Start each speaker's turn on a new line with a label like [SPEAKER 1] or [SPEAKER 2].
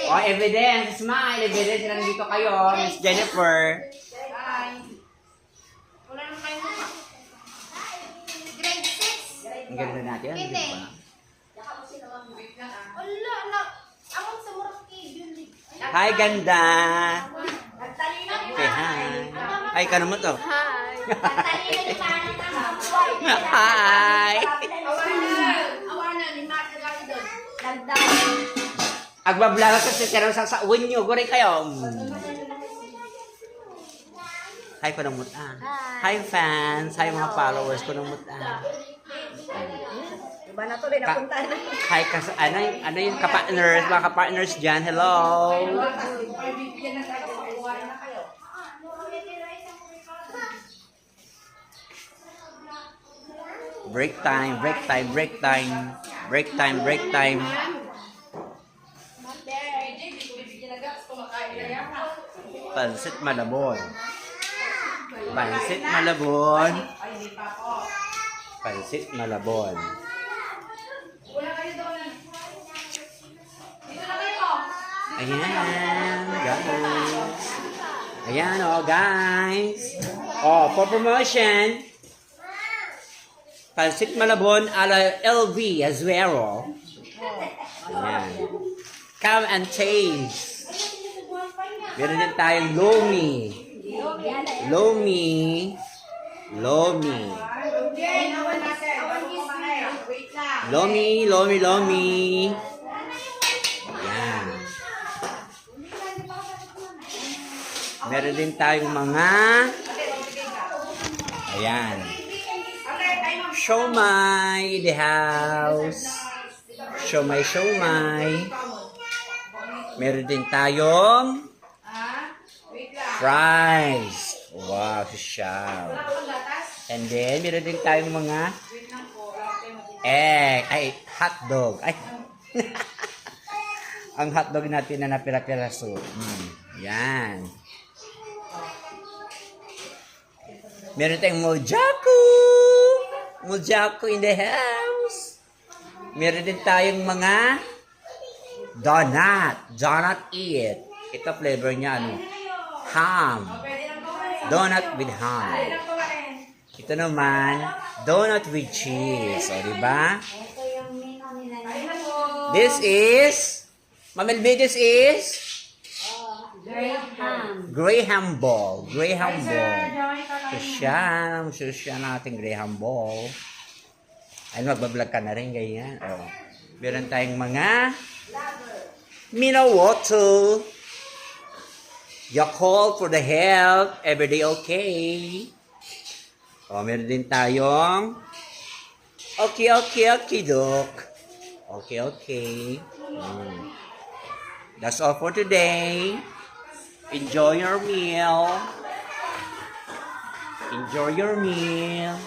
[SPEAKER 1] Oh, evidence. Smile. Evidence na nandito kayo, Miss Jennifer.
[SPEAKER 2] Hi. Wala naman kayo mukha. Grade 6.
[SPEAKER 1] Ang ganda natin. Ang
[SPEAKER 2] Hindi.
[SPEAKER 1] ganda pa.
[SPEAKER 2] Wala na. Amon sa Muraki.
[SPEAKER 1] Hi, ganda.
[SPEAKER 2] Nagtalino ni
[SPEAKER 1] Okay, hi. Hi, ka naman to.
[SPEAKER 2] Hi. Nagtalino ni Manny.
[SPEAKER 1] Hi.
[SPEAKER 2] Awana ni Mark na gano'n doon. Nagdaan.
[SPEAKER 1] Agbablaro ka sa terang sa uwin nyo. Guray kayo. Hi, ko ng muta. Hi, fans. Hi, mga followers ko ng muta.
[SPEAKER 2] Iba na to rin napunta na.
[SPEAKER 1] Hi, ano yung ka-partners, mga ka-partners dyan. Hello. Break time, break time, break time. Break time, break time. Pansit Malabon. Pansit Malabon. Pansit Malabon. Ayan, guys. Ayan, oh, guys. Oh, for promotion. Pansit Malabon ala LV Azuero. Ayan. Come and taste. Meron din tayong Lomi. Lomi. Lomi. Lomi, Lomi, Lomi. Ayan. Meron din tayong mga ayan. Siomai in the house. Siomai, siomai. Meron din tayong fries. Wow, siya. And then, meron din tayong mga egg. Ay, hotdog. Ay. Ang hotdog natin na napira-piraso. Yan. Meron tayong mojaku. Mojaku in the house. Meron din tayong mga donut. Donut eat. Ito flavor niya, ano? Ham. Donut with ham. Ito naman, donut with cheese. O, diba? This is, Ma'am LB, this is? Graham ball. Graham ball. Susya natin Graham ball. Ay, magbablog ka na rin, ganyan. O, meron tayong mga Minawoto. Yakult for the health. Everyday okay. O, meron din tayong okay, dok. Okay. That's all for today. Enjoy your meal. Enjoy your meal.